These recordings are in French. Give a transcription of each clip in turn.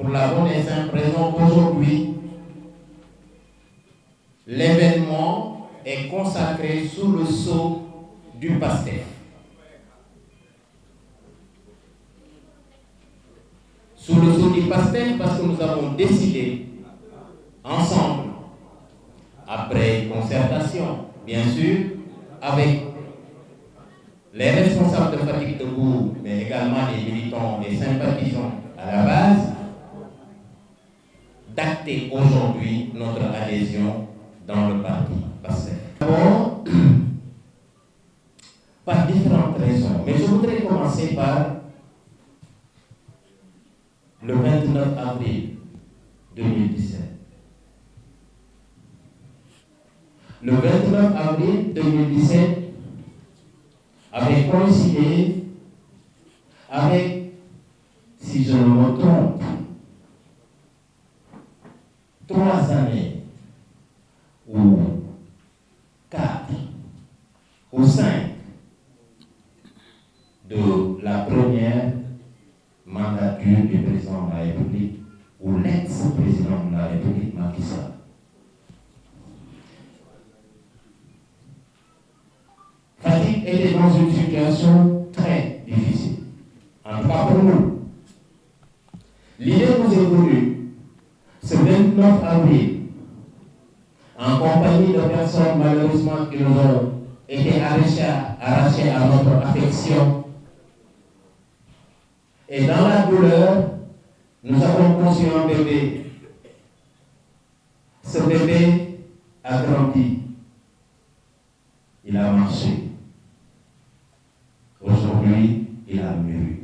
pour la bonne et simple raison qu'aujourd'hui, l'événement est consacré sous le sceau du PASTEF. Sous le sceau du PASTEF parce que nous avons décidé ensemble, après concertation, bien sûr, avec les responsables de Fatick Debout, mais également les militants et sympathisants à la base, d'acter aujourd'hui notre adhésion dans le parti PASTEF. D'abord, par différentes raisons, mais je voudrais commencer par le 29 avril 2017. Le 29 avril 2017 avait coïncidé avec, si je ne me trompe, 3 années ou 4 ou 5 de la première mandature du président de la République ou l'ex-président de la République, Macky Sall. Fatick était dans une situation très difficile, en tout cas pour nous. L'idée nous est venue ce 29 avril, en compagnie de personnes malheureusement qui nous ont été arrachées à notre affection. Et dans la douleur, nous avons conçu un bébé. Ce bébé a grandi. Il a marché. Aujourd'hui, il a mûri.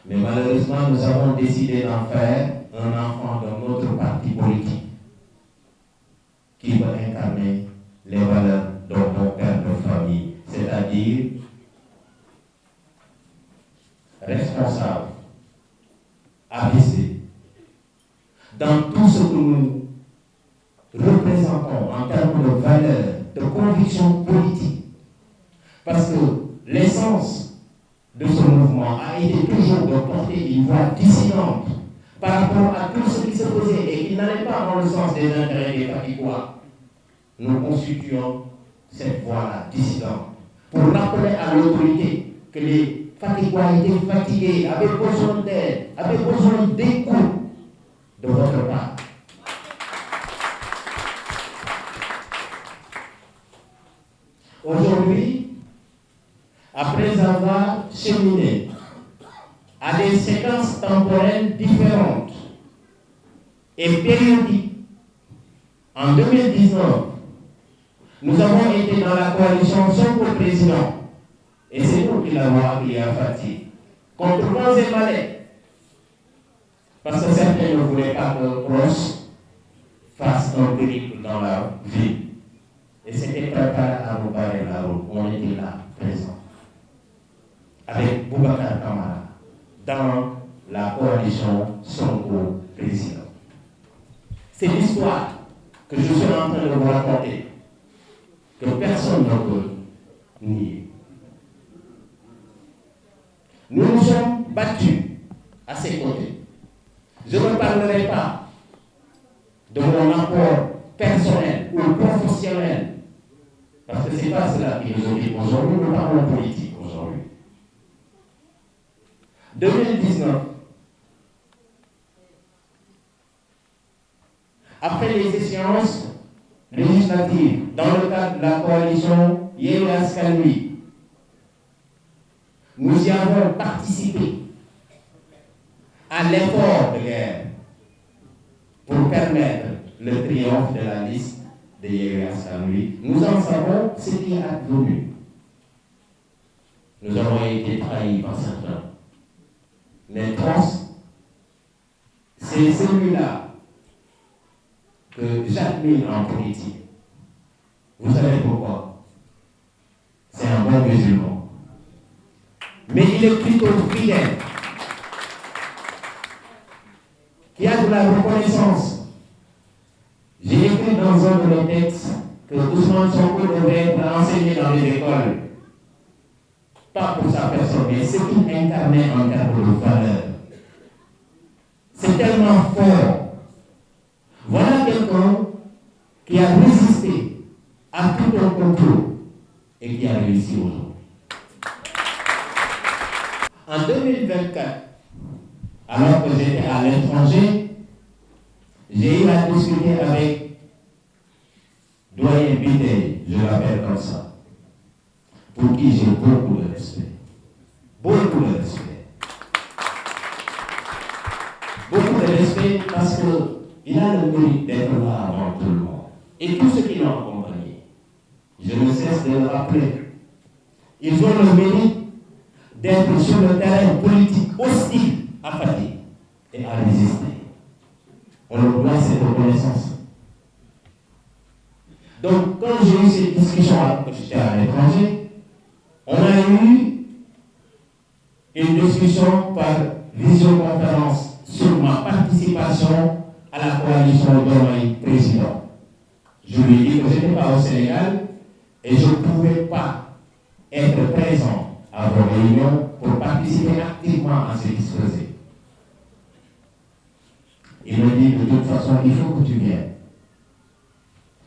Mais malheureusement, nous avons décidé d'en faire un enfant de notre parti politique qui va incarner les valeurs de nos pères de famille, c'est-à-dire responsable, avisé, dans tout ce que nous représentons en termes de valeurs, de convictions politiques. Parce que l'essence de ce mouvement a été toujours de porter une voix dissidente par rapport à tout ce qui se faisait et qui n'allait pas dans le sens des intérêts des Fatickois. Nous constituons cette voix-là dissidente pour rappeler à l'autorité que les Fatickois étaient fatigués, avaient besoin d'aide, avaient besoin d'écoute de votre part. Aujourd'hui, après avoir cheminé à des séquences temporelles différentes et périodiques, en 2019, nous avons été dans la coalition Sonko président. Et c'est nous qui l'avons appelé à Fatick, contre vents et marées. Parce que certains ne voulaient pas que Ross fasse un périple dans la ville. Et c'était préparé à nous barrer la route. On était là, présents. Avec Boubacar Camara, dans la coalition Sonko président. C'est l'histoire que je suis en train de vous raconter, que personne ne peut nier. Nous nous sommes battus à ses côtés. Je ne parlerai pas de mon apport personnel ou professionnel, parce que ce n'est pas cela qui nous occupe aujourd'hui, nous parlons politique aujourd'hui. 2019, après les échéances législatives, dans le cadre de la coalition Yewwi Askan Wi, nous y avons participé à l'effort de guerre pour permettre le triomphe de la liste de Yewwi Askan Wi. Nous en savons ce qui est advenu. Nous avons été trahis par certains. Mais Trost, c'est celui-là que j'admire en politique. Vous savez pourquoi? C'est un bon musulman. Mais il est plutôt fidèle, qui a de la reconnaissance. J'ai écrit dans un de mes textes que Ousmane Sonko devrait être enseigné dans les écoles. Pas pour sa personne, mais ce qu'il incarnait en termes de valeur. C'est tellement fort. Voilà quelqu'un qui a résisté à tout un complot et qui a réussi aujourd'hui. En 2024, alors que j'étais à l'étranger, j'ai eu à discuter avec Doyen Biteye, je l'appelle comme ça, pour qui j'ai beaucoup de respect. Beaucoup de respect. Beaucoup de respect parce qu'il a le mérite d'être là avant tout le monde. Et tous ceux qui l'ont accompagné, je ne cesse de le rappeler, ils ont le mérite d'être sur le terrain politique hostile à Fatick et à résister. On leur doit cette reconnaissance. Donc, quand j'ai eu cette discussion alors que j'étais à l'étranger, on a eu une discussion par visioconférence sur ma participation à la coalition Diomaye président. Je lui ai dit que je n'étais pas au Sénégal et je ne pouvais pas être présent à vos réunions pour participer activement à ce qui se faisait. Il me dit de toute façon, il faut que tu viennes.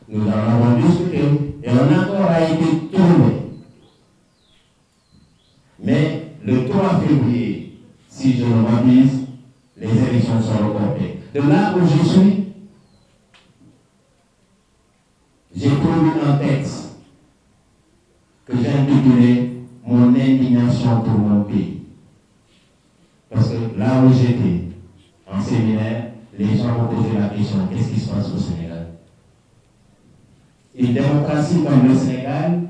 Nous en avons discuté et un accord a été trouvé. Mais le 3 février, si je ne m'abuse, les élections sont reportées. De là où je suis, j'ai produit un texte que j'ai intitulé Mon indignation pour mon pays. Parce que là où j'étais, en séminaire, les gens m'ont posé la question, qu'est-ce qui se passe au Sénégal? Une démocratie comme le Sénégal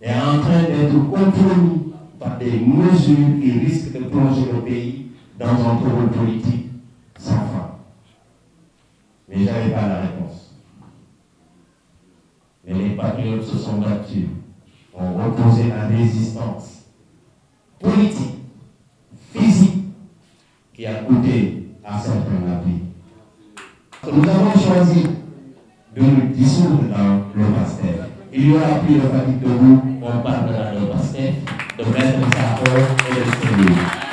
est en train d'être compromis par des mesures qui risquent de plonger le pays dans un trouble politique sans fin. Mais je n'avais pas la réponse. Mais les patriotes se sont battus, ont opposé la résistance politique, physique, qui a coûté à certains la vie. Nous avons choisi de nous dissoudre dans le PASTEF. Il y aura plus de Fatick debout, on parlera de PASTEF, de mettre sa et de se